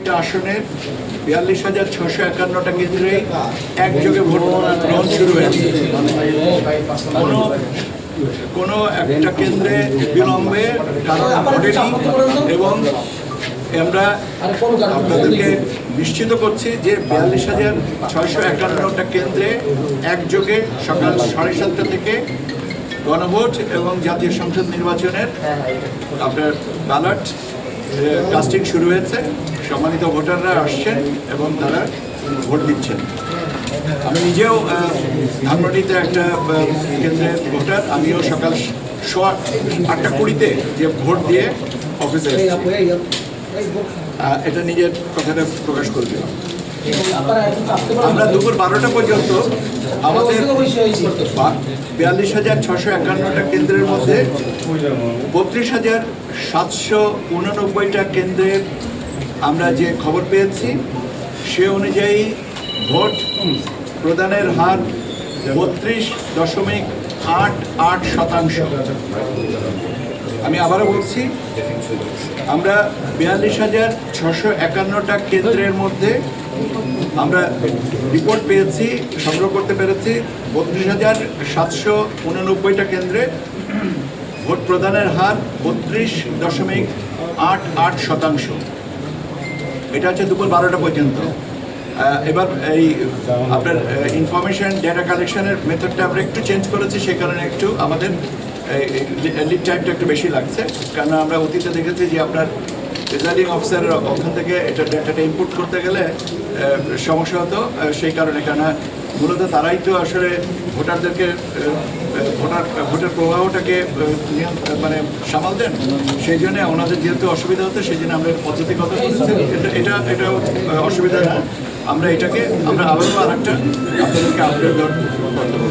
প্রত্যেকটা আসনের 42,651টা কেন্দ্রে একযোগে ভোট গ্রহণ শুরু হয়েছে। কোনো একটা কেন্দ্রে বিলম্বে কারণ ঘটেনি এবং আমরা আপনাদেরকে নিশ্চিত করছি যে 42,651টা কেন্দ্রে একযোগে সকাল 7:30 থেকে গণভোট এবং জাতীয় সংসদ নির্বাচনের আপনার ব্যালট কাস্টিং শুরু হয়েছে। সম্মানিত ভোটাররা আসছেন এবং তারা ভোট দিচ্ছেন। আমি নিজেও ধানমন্ডিতে একটা কেন্দ্রের ভোটার, আমিও সকাল 8:20 যে ভোট দিয়ে অফিসে এটা নিজের কথাটা প্রকাশ করবে। আমরা দুপুর 12টা পর্যন্ত আমাদের 42,651টা কেন্দ্রের মধ্যে 32,789টা কেন্দ্রের আমরা যে খবর পেয়েছি সে অনুযায়ী ভোট প্রদানের হার 32.88%। আমি আবারও বলছি, আমরা 42,651টা কেন্দ্রের মধ্যে আমরা রিপোর্ট পেয়েছি, সংগ্রহ করতে পেরেছি 32,789টা কেন্দ্রে ভোট প্রদানের হার 32.88%। এটা হচ্ছে দুপুর 12টা পর্যন্ত। এবার এই আপনার ইনফরমেশন ডেটা কালেকশনের মেথডটা আমরা একটু চেঞ্জ করেছি, সেই কারণে একটু আমাদের লিড টাইমটা একটু বেশি লাগছে। কারণ আমরা অতীতে দেখেছি যে আপনার প্রিজাইডিং অফিসারের ওখান থেকে এটা ডেটাটা ইনপুট করতে গেলে সমস্যা হতো। সেই কারণে কেন মূলত তারাই তো আসলে ভোটারদেরকে ভোটের প্রবাহটাকে মানে সামাল দেন। সেই জন্য ওনাদের যেহেতু অসুবিধা হতো, সেই জন্য আমরা পদ্ধতিগত এটা অসুবিধা না। আমরা এটাকে আমরা আবারও আরেকটা আপনাদেরকে আপডেট করতে পারবো।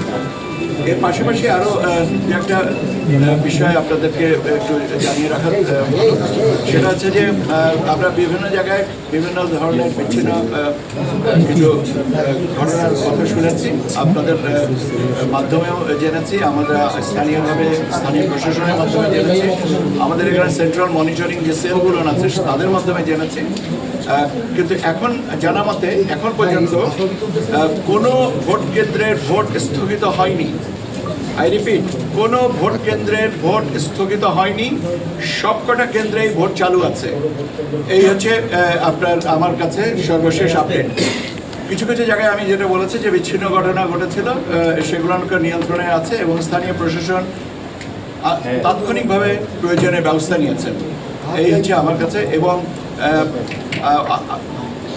এর পাশাপাশি আরও একটা বিষয় আপনাদেরকে একটু জানিয়ে রাখার, সেটা হচ্ছে যে আমরা বিভিন্ন জায়গায় বিভিন্ন ধরনের বিচ্ছিন্ন কিছু ঘটনার কথা শুনেছি, আপনাদের মাধ্যমেও জেনেছি, আমরা স্থানীয়ভাবে স্থানীয় প্রশাসনের মাধ্যমে জেনেছি, আমাদের এখানে সেন্ট্রাল মনিটরিং যে সেলগুলো আছে তাদের মাধ্যমে জেনেছি। কিন্তু এখন জানা মতে এখন পর্যন্ত কোনো ভোট কেন্দ্রের ভোট স্থগিত হয়নি। আই রিপিট, কোনো ভোট কেন্দ্রের ভোট স্থগিত হয়নি, সবকটা কেন্দ্রেই ভোট চালু আছে। এই হচ্ছে আপনার আমার কাছে সর্বশেষ আপডেট। কিছু কিছু জায়গায় আমি যেটা বলেছি যে বিচ্ছিন্ন ঘটনা ঘটেছিল, সেগুলোকে নিয়ন্ত্রণে আছে এবং স্থানীয় প্রশাসন তাৎক্ষণিকভাবে প্রয়োজনীয় ব্যবস্থা নিয়েছেন। এই হচ্ছে আমার কাছে, এবং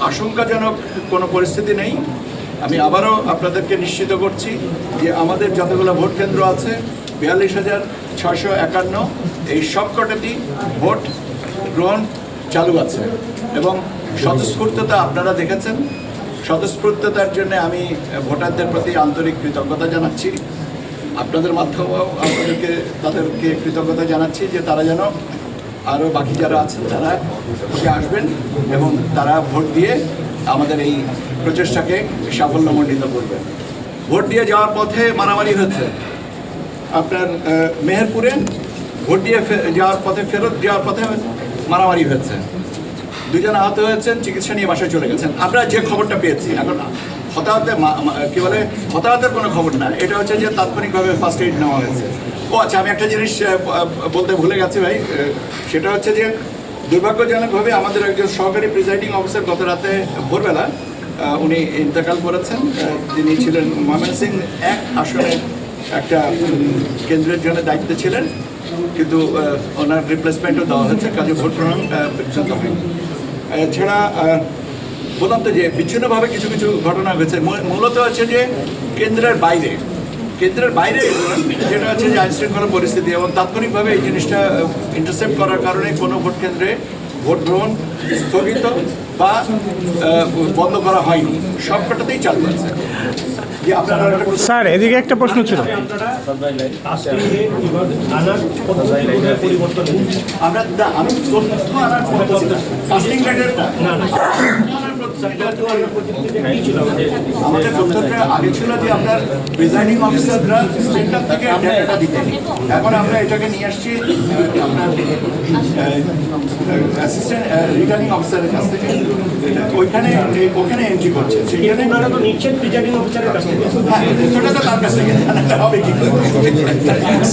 আশঙ্কাজনক কোনো পরিস্থিতি নেই। আমি আবারও আপনাদেরকে নিশ্চিত করছি যে আমাদের যতগুলো ভোট কেন্দ্র আছে 42,651, এই সবকটাতেই ভোট গ্রহণ চালু আছে এবং স্বতঃস্ফূর্ততা আপনারা দেখেছেন। স্বতঃস্ফূর্ততার জন্য আমি ভোটারদের প্রতি আন্তরিক কৃতজ্ঞতা জানাচ্ছি। আপনাদের মাধ্যমেও তাদেরকে কৃতজ্ঞতা জানাচ্ছি যে তারা যেন আরও বাকি যারা আছেন তারা আসবেন এবং তারা ভোট দিয়ে আমাদের এই প্রচেষ্টাকে সাফল্যমণ্ডিত করবেন। ভোট দিয়ে যাওয়ার পথে মারামারি হয়েছে আপনার মেহেরপুরে, ভোট দিয়ে যাওয়ার পথে ফেরত যাওয়ার পথে মারামারি হয়েছে, 2 জন আহত হয়েছেন, চিকিৎসা নিয়ে বাসায় চলে গেছেন। আমরা যে খবরটা পেয়েছি, এখন হতাহতের কী বলে হতাহতের কোনো খবর না, এটা হচ্ছে যে তাৎক্ষণিকভাবে ফার্স্ট এইড নেওয়া হয়েছে। ও আচ্ছা, আমি একটা জিনিস বলতে ভুলে গেছি ভাই, সেটা হচ্ছে যে দুর্ভাগ্যজনকভাবে আমাদের একজন সহকারী প্রিজাইডিং অফিসার গত রাতে ভোরবেলা উনি ইন্তেকাল করেছেন। তিনি ছিলেন ময়মনসিংহ 1 আসনের একটা কেন্দ্রের জন্য দায়িত্বে ছিলেন, কিন্তু ওনার রিপ্লেসমেন্টও দেওয়া হয়েছে, কাজে ভোট গ্রহণ পর্যন্ত হয়নি। এছাড়া বললাম তো যে বিচ্ছিন্নভাবে কিছু কিছু ঘটনা হয়েছে, মূলত হচ্ছে যে কেন্দ্রের বাইরে যেটা হচ্ছে যে আইনশৃঙ্খলা পরিস্থিতি এবং তাৎক্ষণিকভাবে এই জিনিসটা ইন্টারসেপ্ট করার কারণে কোনো ভোট কেন্দ্রে ভোট গ্রহণ স্থগিত বা বন্ধ করা হয়নি, সবকটাতেই চালু আছে। স্যার, এদিকে একটা প্রশ্ন ছিল। আমি আমাদের তথ্যটা আগে ছিল যে আপনার প্রিজাইডিং অফিসাররা সেন্টার থেকে ডেটাটা দিতেন। এখন আমরা এটাকে নিয়ে আসছি আপনার অ্যাসিস্ট্যান্ট রিটার্নিং অফিসারের কাছ থেকে। ওখানে এন্ট্রি করছে সেখানে ওনারা তো নিচ্ছেন প্রিজাইডিং অফিসারের কাছ থেকে। হ্যাঁ তথ্যটা তো তার কাছ থেকে হবে কি করে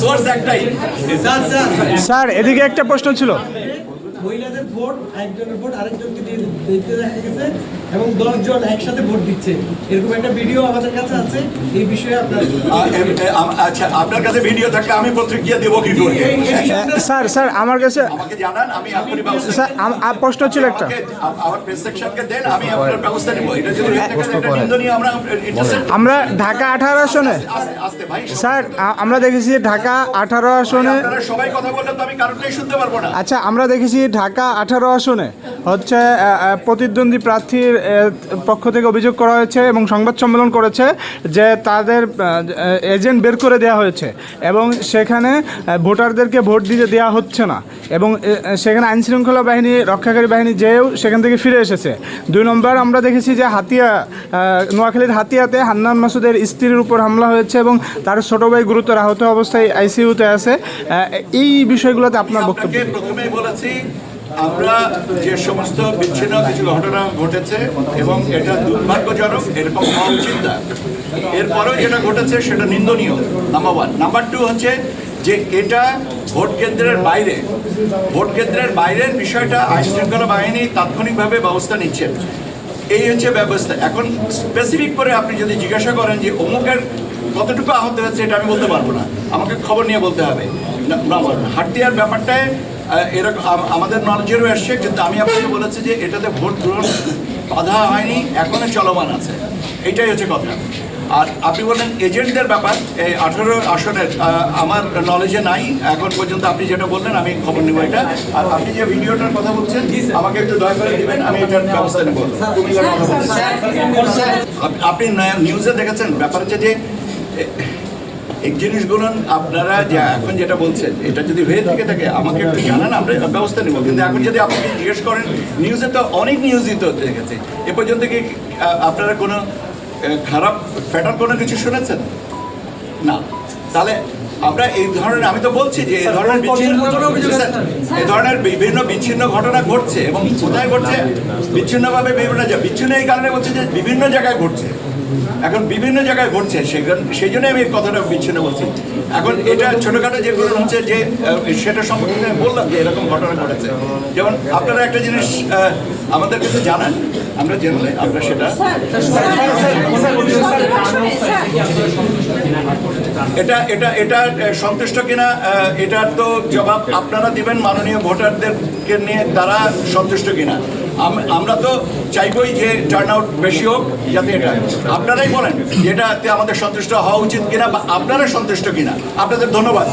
সোর্স একটাই। স্যার এদিকে একটা প্রশ্ন ছিল। মহিলাদের ভোট একজনের ভোট আরেকজনকে দিয়ে দিতে দেখা গেছে এবং 10 জন একসাথে ভোট দিচ্ছে, এরকম একটা ভিডিও আমাদের কাছে আছে। এই বিষয়ে আপনার আচ্ছা আপনার কাছে ভিডিও থাকলে আমি প্রতিক্রিয়া দেবো কি করে? স্যার আমার কাছে আমাকে জানান, আমি এখনই ব্যবস্থা স্যার প্রশ্ন ছিল একটা। আমার প্রেস সেকশনকে দেন, আমি আপনার ব্যবস্থা নেব। এটা যদি নিন্দনীয়, আমরা আমরা ঢাকা 18 আসনে আসতে ভাই স্যার আমরা দেখেছি ঢাকা 18 আসনে। আপনারা সবাই কথা বললে তো আমি কারণটাই শুনতে পারবো না। আচ্ছা আমরা দেখেছি ঢাকা 18 আসনে হচ্ছে প্রতিদ্বন্দ্বী প্রার্থীর পক্ষ থেকে অভিযোগ করা হয়েছে এবং সংবাদ সম্মেলন করেছে যে তাদের এজেন্ট বের করে দেওয়া হয়েছে এবং সেখানে ভোটারদেরকে ভোট দিতে দেওয়া হচ্ছে না এবং সেখানে আইনশৃঙ্খলা বাহিনী, রক্ষাকারী বাহিনী যেও সেখান থেকে ফিরে এসেছে। 2 নম্বর আমরা দেখেছি যে নোয়াখালীর হাতিয়াতে হান্নান মাসুদের স্ত্রীর উপর হামলা হয়েছে এবং তার ছোট ভাই গুরুতর আহত অবস্থায় আইসিইউতে আছে। এই বিষয়গুলোতে আপনার বক্তব্য? আপনাকে প্রথমেই বলেছি, আমরা যে সমস্ত বিচ্ছিন্ন কিছু ঘটনা ঘটেছে এবং এটা দুর্ভাগ্যজনক, এরকম হওয়া উচিত না। এরপরেও যেটা ঘটেছে সেটা নিন্দনীয়, নাম্বার 1। নাম্বার 2 হচ্ছে যে এটা ভোট কেন্দ্রের বাইরের বিষয়টা আইনশৃঙ্খলা বাহিনী তাৎক্ষণিকভাবে ব্যবস্থা নিচ্ছেন। এই হচ্ছে ব্যবস্থা। এখন স্পেসিফিক করে আপনি যদি জিজ্ঞাসা করেন যে অমুকের কতটুকু আহত হচ্ছে, এটা আমি বলতে পারবো না, আমাকে খবর নিয়ে বলতে হবে। হাতিয়ার ব্যাপারটায় এরকম আমাদের নলেজেরও আসছে, কিন্তু আমি আপনাকে বলেছি যে এটাতে ভোট গ্রহণ বাধা হয়নি, এখনো চলমান আছে। এইটাই হচ্ছে কথা। আর আপনি বললেন এজেন্টদের ব্যাপার, এই 18 আসনের আমার নলেজে নাই এখন পর্যন্ত। আপনি যেটা বললেন আমি খবর নেব এটা। আর আপনি যে ভিডিওটার কথা বলছেন আমাকে একটু দয়া করে দিবেন, আমি এটার ব্যবস্থা নেব। আপনি নিউজে দেখেছেন, ব্যাপার হচ্ছে যে এই জিনিসগুলো আপনারা যে এখন যেটা বলছেন এটা যদি হয়ে থেকে থাকে আমাকে একটু জানান, আমরা ব্যবস্থা নেব। কিন্তু এখন যদি আপনাকে জিজ্ঞেস করেন, নিউজে তো অনেক নিউজই তো দেখেছে, এ পর্যন্ত কি আপনারা কোনো খারাপ প্যাটার্ন কোনো কিছু শুনেছেন না? তাহলে আমরা এই ধরনের, আমি তো বলছি যে এই ধরনের বিভিন্ন বিচ্ছিন্ন ঘটনা ঘটছে এবং কোথায় ঘটছে বিচ্ছিন্নভাবে, বিচ্ছিন্ন এই কারণে বলছে যে বিভিন্ন জায়গায় ঘটছে। এখন বিভিন্ন জায়গায় ঘটছে, সেই জন্য আমি এই কথাটা বিচ্ছিন্ন বলছি। এখন এটা ছোটোখাটো যেগুলো হচ্ছে যে সেটা সম্পর্কে আমি বললাম যে এরকম ঘটনা ঘটেছে। যেমন আপনারা একটা জিনিস আমাদের কাছে জানান, আমরা জানলে আমরা সেটা এটা সন্তুষ্ট কিনা এটার তো জবাব আপনারা দিবেন মাননীয় ভোটারদেরকে নিয়ে, তারা সন্তুষ্ট কিনা। আমরা তো চাইবই যে টার্ন আউট বেশি হোক, যাতে এটা আপনারাই বলেন যে এটাতে আমাদের সন্তুষ্ট হওয়া উচিত কিনা বা আপনারা সন্তুষ্ট কিনা। আপনাদের ধন্যবাদ।